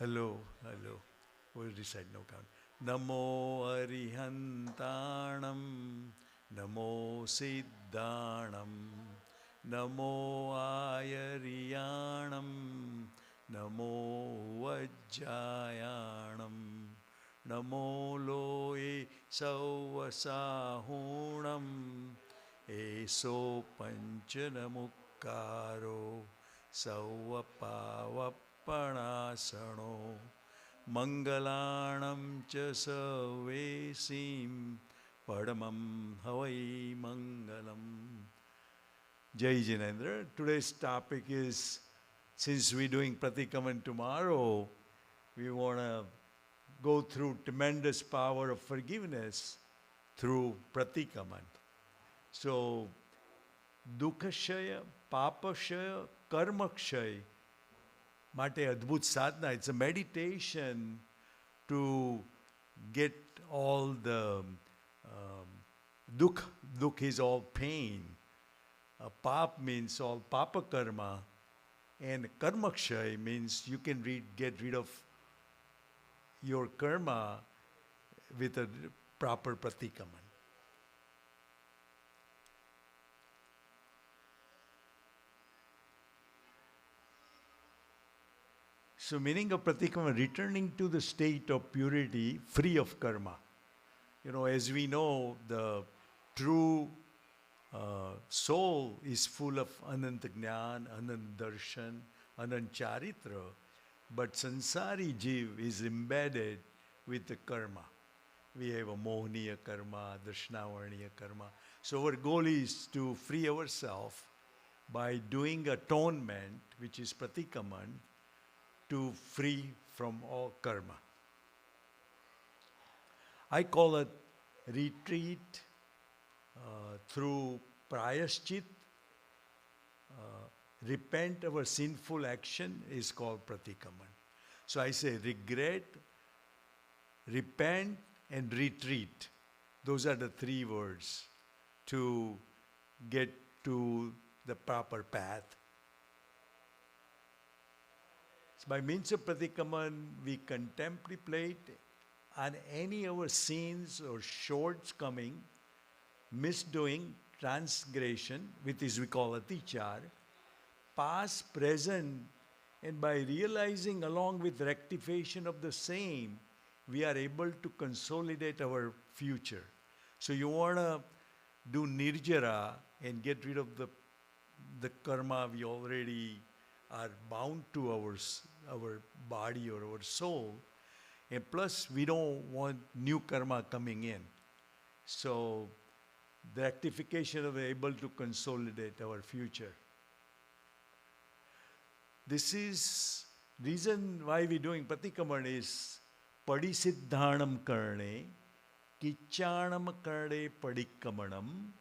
Hello, hello. We'll decide no count. Namo Arihantanam, Namo Siddhanam, Namo Ayariyanam, Namo Vajjayanam, Namo Loe Sauvasahunam, Eso Panchanamukkaro, Sauvapavappanasano, Mangalanam cha Savesim, Padamam Havai Mangalam. Jai Jinendra. Today's topic is, since we're doing Pratikaman tomorrow, we want to go through tremendous power of forgiveness through Pratikaman. So, Dukhashaya, Papashaya, Karmakshaya, માટે અદ્ભુત સાધના. It's a meditation to get all the dukh. Dukh is all pain. Pap means all papa karma. And karmakshay means you can get rid of your karma with a proper pratikaman. So meaning of pratikama, returning to the state of purity, free of karma. As we know, the true soul is full of anant jnana, anant darshan, anant charitra, but sansari jiv is embedded with the karma. We have a mohniya karma, darshnavarniya karma. So our goal is to free ourselves by doing atonement, which is pratikaman, to free from all karma. I call it retreat through prayaschit. Repent our sinful action is called pratikaman. So I say regret, repent, and retreat. Those are the three words to get to the proper path. So by means of pratikaman, we contemplate on any of our sins or shortcoming, misdoing, transgression, which is we call atichar, past, present, and by realizing along with rectification of the same, we are able to consolidate our future. So you want to do nirjara and get rid of the karma we already are bound to our body or our soul. And plus, we don't want new karma coming in. So the rectification of able to consolidate our future. This is reason why we're doing Pratikaman is Padisiddhanam karne, Kichanam karne padikamanam,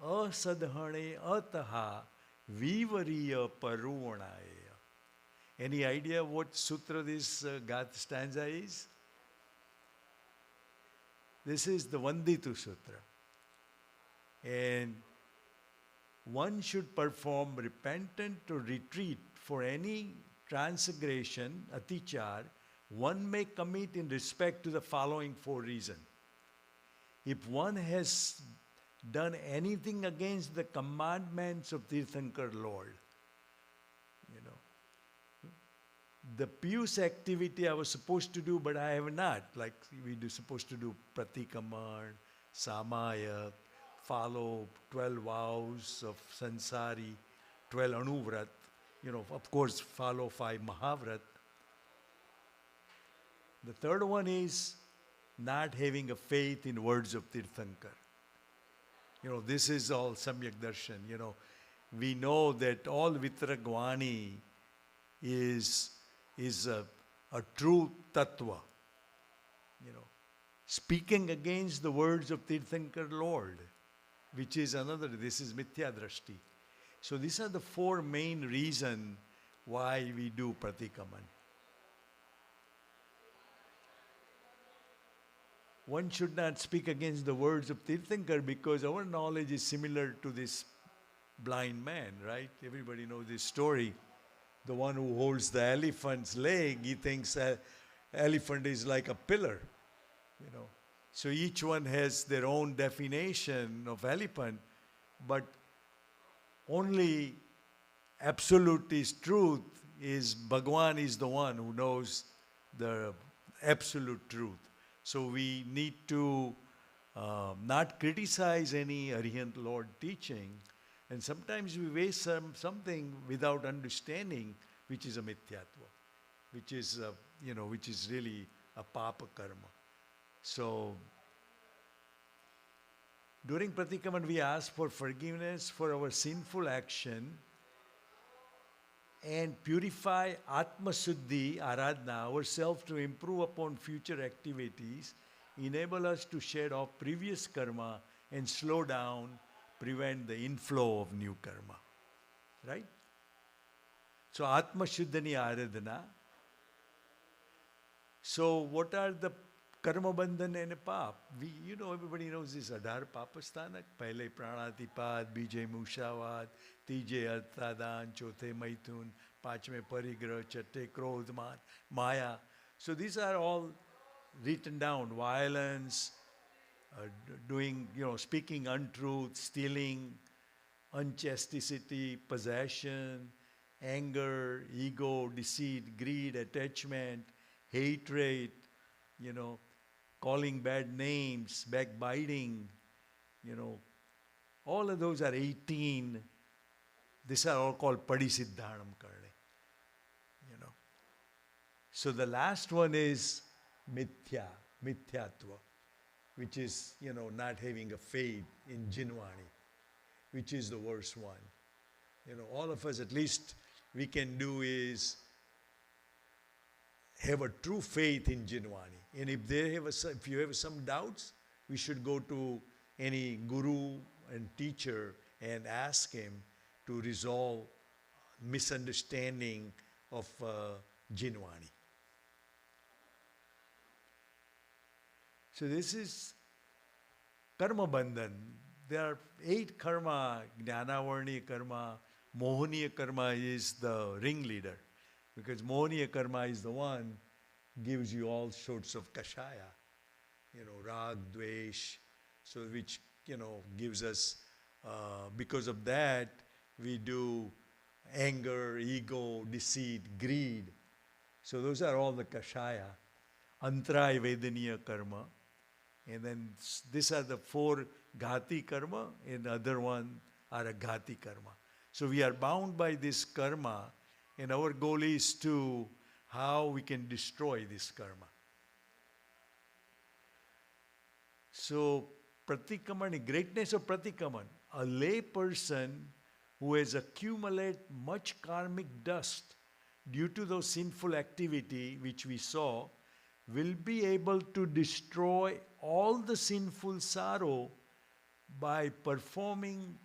Asadhane ataha, Vivariya paruvanaya. Any idea what sutra this stanza is? This is the Vanditu Sutra. And one should perform repentant or retreat for any transgression, atichar, one may commit in respect to the following four reasons. If one has done anything against the commandments of Tirthankar Lord, the pious activity I was supposed to do, but I have not. Like supposed to do pratikaman, samaya, follow 12 vows of sansari, 12 anuvrat, of course follow 5 mahavrat. The third one is not having a faith in words of Tirthankar. This is all Samyak Darshan. We know that all Vitragvani is a true tattva. Speaking against the words of Tirthankar Lord, which is this is Mithya Drashti. So these are the four main reasons why we do Pratikaman. One should not speak against the words of Tirthankar because our knowledge is similar to this blind man, right? Everybody knows this story. The one who holds the elephant's leg, he thinks elephant is like a pillar, you know. So each one has their own definition of elephant, but only absolute is truth is Bhagwan is the one who knows the absolute truth. So we need to not criticize any Arihant Lord teaching, and sometimes we waste something without understanding, which is a mithyatva, which is which is really a papa karma. So during Pratikaman, we ask for forgiveness for our sinful action and purify Atma Suddhi, Aradhana, ourselves to improve upon future activities, enable us to shed off previous karma and slow down, prevent the inflow of new karma. Right? So Atma Shuddhani Aradhana. So what are the karma bandhan and pap? Everybody knows this Adhar Papasthanak. Pehle Pranatipat, Bijay Mushavad, Tije Artadan, Chothe Maithun, Pachme Parigrah, Chatte Krodhman, Maya. So these are all written down. Violence, speaking untruth, stealing, unchasticity, possession, anger, ego, deceit, greed, attachment, hatred, calling bad names, backbiting, all of those are 18. These are all called Padisiddhanam Karne. So the last one is mithyatva, which is, not having a faith in Jinvani, which is the worst one. All of us, at least we can do is have a true faith in Jinvani. And if you have some doubts, we should go to any guru and teacher and ask him to resolve misunderstanding of Jinvani. So this is karma bandhan. There are 8 karma, Jnanavarniya karma. Mohaniya karma is the ringleader, because Mohaniya karma is the one gives you all sorts of kashaya, rag, dvesh, so which, gives us, because of that, we do anger, ego, deceit, greed. So those are all the kashaya. Antray Vedaniya karma. And then these are the 4 ghati karma, and the other one are a ghati karma. So we are bound by this karma, and our goal is to how we can destroy this karma. So Pratikaman, greatness of Pratikaman, a lay person who has accumulated much karmic dust due to those sinful activity which we saw, will be able to destroy all the sinful sorrow by performing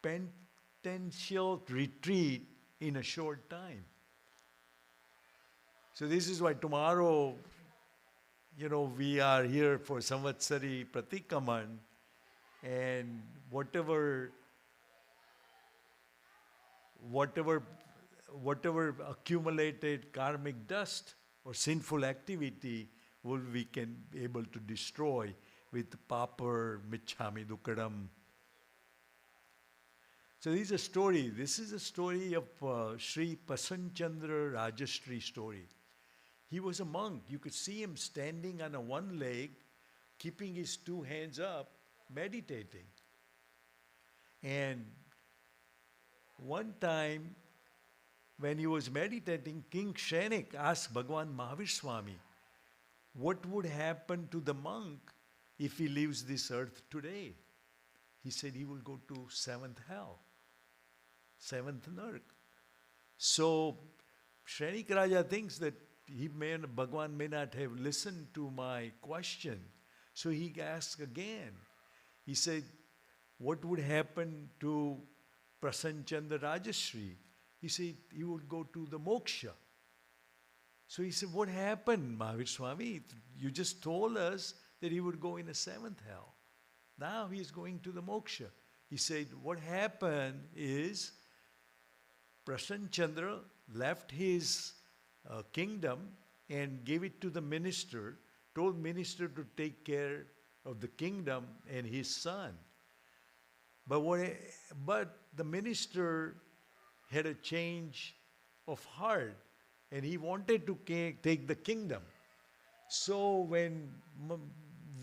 penitential retreat in a short time. So this is why tomorrow, we are here for Samvatsari Pratikaman, and whatever accumulated karmic dust or sinful activity we can be able to destroy with Papar Michhami Dukadam. So this is a story. This is a story of Sri Pasanchandra Rajashri story. He was a monk. You could see him standing on one leg, keeping his 2 hands up, meditating. And one time, when he was meditating, King Shainik asked Bhagwan Mahavir Swami, what would happen to the monk if he leaves this earth today? He said he will go to 7th hell, 7th Nark. So Shainik Raja thinks that Bhagwan may not have listened to my question. So he asked again. He said, what would happen to Prasanchandra Rajashri? He said, he would go to the moksha. So he said, what happened, Mahavir Swami? You just told us that he would go in a 7th hell. Now he is going to the moksha. He said, what happened is Prasanchandra left his kingdom and gave it to the minister, told minister to take care of the kingdom and his son. But, but the minister had a change of heart and he wanted to take the kingdom. So when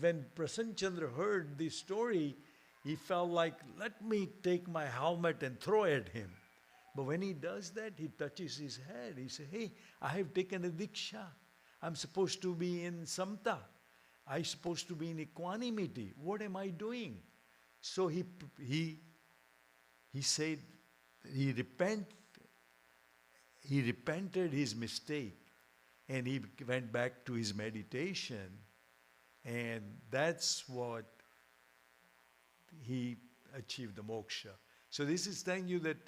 Prasanna Chandra heard this story, he felt like, let me take my helmet and throw at him. But when he does that, he touches his head. He says, hey, I have taken a diksha. I'm supposed to be in samta. I'm supposed to be in equanimity. What am I doing? So he said, he repented his mistake and he went back to his meditation, and that's what he achieved the moksha. So this is telling you that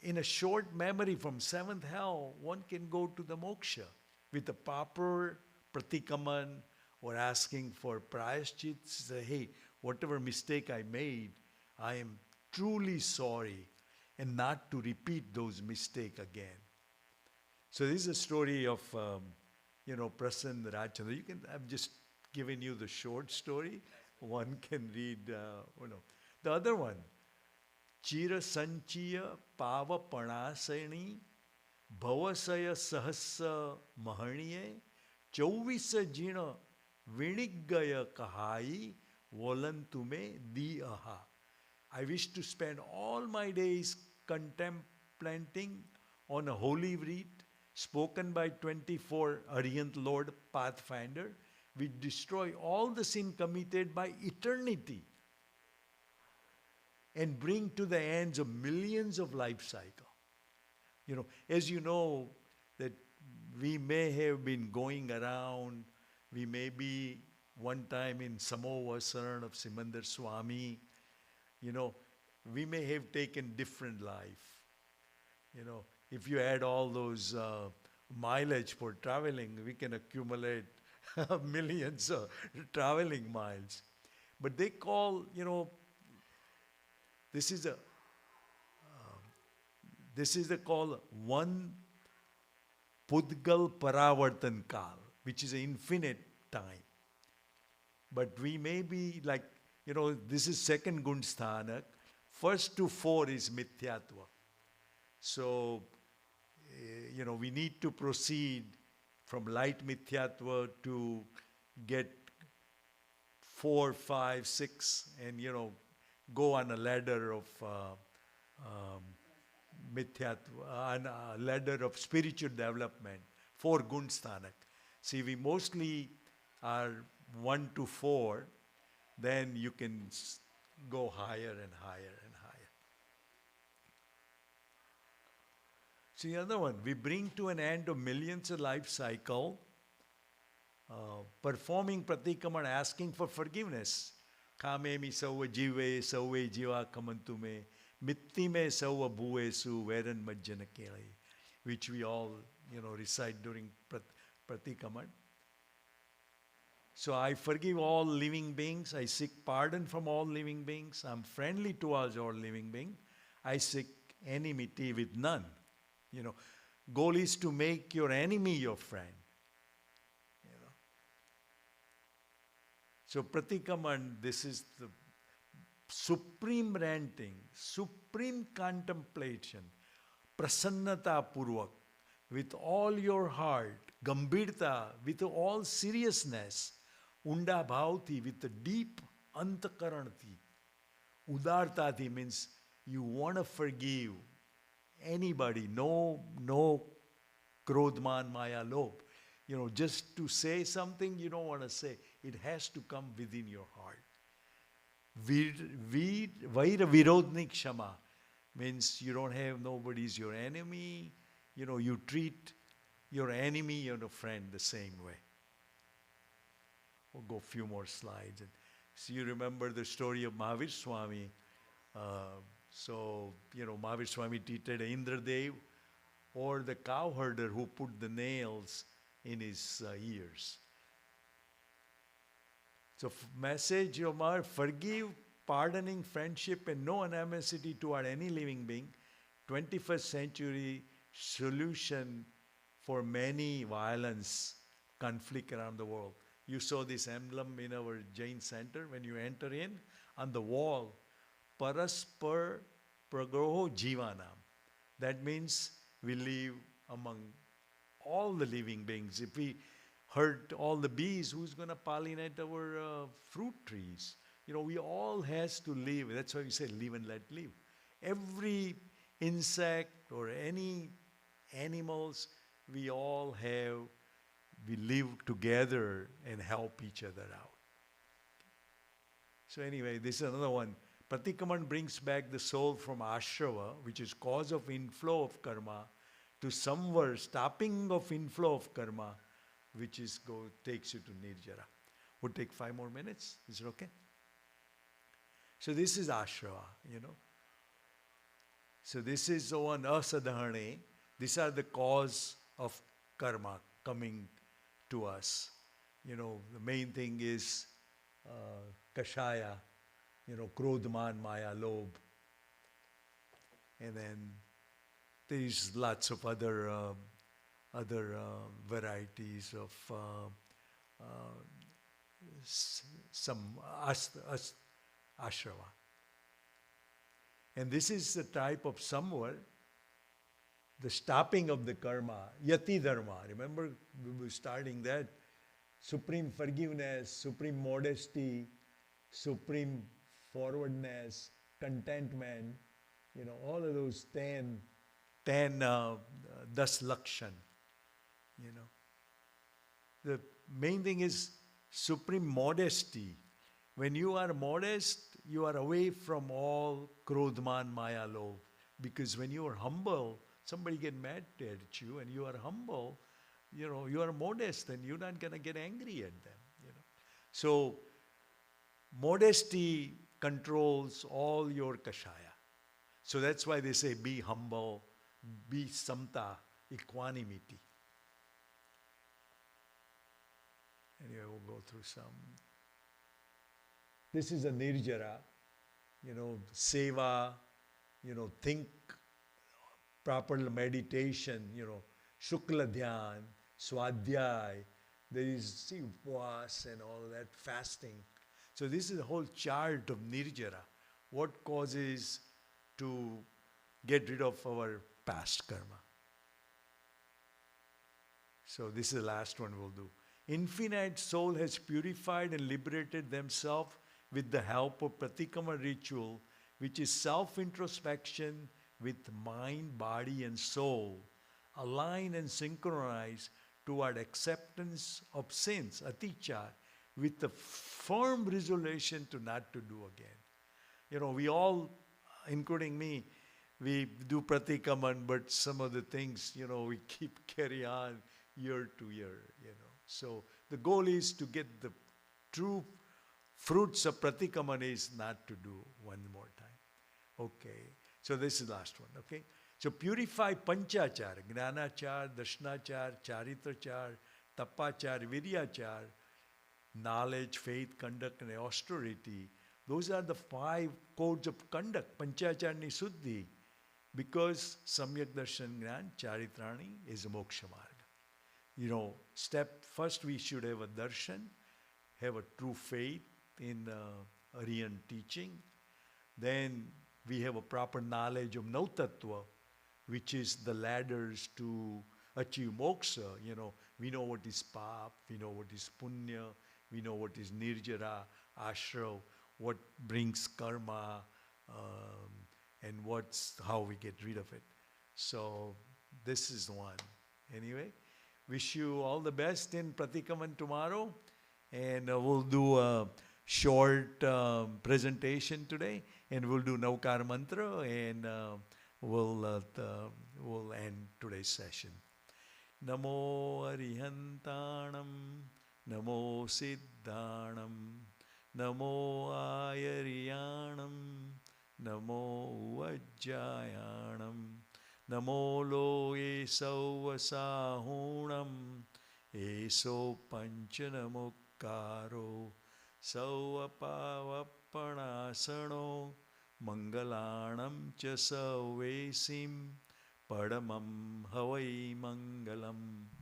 in a short memory from seventh hell, one can go to the moksha with a proper pratikaman or asking for prayaschit. Say, hey, whatever mistake I made, I am truly sorry, and not to repeat those mistakes again. So this is a story of, Prasanna Rajchandra. I've just given you the short story. One can read, The other one, Chira Sanchiya Pava Panasani Bhavasaya Sahasa Mahaniye Chauvisa Jina Vinigaya Kahai Volantume Di Aha. I wish to spend all my days contemplating on a holy rite spoken by 24 Arihant Lord Pathfinder, which destroy all the sin committed by eternity and bring to the ends of millions of life cycle. As you know, that we may have been going around, we may be one time in Samoa Saran of Simandar Swami, we may have taken different life. If you add all those mileage for traveling, we can accumulate millions of traveling miles. But they call, this is the call one Pudgal Paravartan Kal, which is an infinite time. But we may be like, this is second Gun Sthanak. First to four is Mithyatva. So, we need to proceed from light Mithyatva to get 4, 5, 6, and, go on a ladder of Mithyatva, on a ladder of spiritual development, 4 Gun Sthanak. See, we mostly are 1 to 4, then you can go higher and higher and higher. See, the other one, we bring to an end of millions of life cycle, performing pratikama, asking for forgiveness. Kame mi sauva jive, sauve jiva kamantume, mittime sauva bhuvesu, veran majjana kele, which we all, recite during pratikama. So I forgive all living beings. I seek pardon from all living beings. I'm friendly towards all living beings. I seek enmity with none. Goal is to make your enemy your friend. So pratikaman, this is the supreme ranting, supreme contemplation, prasannata purvak, with all your heart, gambhirta, with all seriousness, unda bhavti, with the deep antakaranati. Udartati means you want to forgive anybody, no krodman maya lobh. Just to say something you don't want to say, it has to come within your heart. Vaira virodnik shama means you don't have nobody's your enemy. You treat your enemy, your friend the same way. We'll go a few more slides. So you remember the story of Mahavir Swami. Mahavir Swami treated Indradev or the cow herder who put the nails in his ears. So message of Mahavir, forgive, pardoning, friendship, and no animosity toward any living being. 21st century solution for many violence, conflict around the world. You saw this emblem in our Jain center when you enter in on the wall, Paraspar Pragroho Jivanam. That means we live among all the living beings. If we hurt all the bees, who's going to pollinate our fruit trees? You know, we all has to live. That's why we say live and let live. Every insect or any animals, we all have, we live together and help each other out. So anyway, this is another one. Pratikaman brings back the soul from ashrava, which is cause of inflow of karma, to samvar, stopping of inflow of karma, which is takes you to nirjara. Would take 5 more minutes. Is it okay? So this is ashrava, you know. So this is one asadhane. These are the cause of karma coming to us. You know, the main thing is kashaya, you know, krodhman, maya, lobh. And then there is lots of other varieties of some ashrava. And this is the type of samvar, the stopping of the karma, yati dharma. Remember, we were starting that. Supreme forgiveness, supreme modesty, supreme forwardness, contentment, you know, all of those 10 das lakshan, you know. The main thing is supreme modesty. When you are modest, you are away from all krodhman, maya, lobh. Because when you are humble, somebody get mad at you and you are humble, you know, you are modest and you're not going to get angry at them, you know. So, modesty controls all your kashaya. So that's why they say be humble, be samta, equanimity. Anyway, we'll go through some. This is a nirjara, you know, seva, you know, think, proper meditation, you know, shukla dhyan, swadhyay, there is upvas and all that, fasting. So this is a whole chart of nirjara. What causes to get rid of our past karma. So this is the last one we'll do. Infinite soul has purified and liberated themselves with the help of pratikama ritual, which is self-introspection with mind, body and soul, aligned and synchronized toward acceptance of sins, aticha, with the firm resolution to not to do again. You know, we all, including me, we do pratikaman, but some of the things, you know, we keep carry on year to year, you know. So the goal is to get the true fruits of pratikaman is not to do one more time. Okay. So this is the last one, okay? So purify panchachar, gnanachar, darshanachar, charitrachar, tapachar, viryachar, knowledge, faith, conduct and austerity. Those are the 5 codes of conduct, panchacharni suddhi, because samyak darshan gnan charitrani is a moksha marga. You know, first we should have a darshan, have a true faith in Aryan teaching. Then we have a proper knowledge of Nautattva, which is the ladders to achieve moksha. You know, we know what is pap, we know what is punya, we know what is nirjara, ashrav, what brings karma, and how we get rid of it. So this is one. Anyway, wish you all the best in Pratikaman tomorrow, and we'll do a short presentation today, and we'll do Naukar Mantra, and we'll end today's session. Namo Arihantanam, Namo Siddhanam, Namo Ayariyanam, Namo Vajjayanam, Namo Loye Sauvasahunam, Eso Panchanamukaro, Sauvapavapanasano, Mangalanam cha Sauvesim, Padamam Havai Mangalam.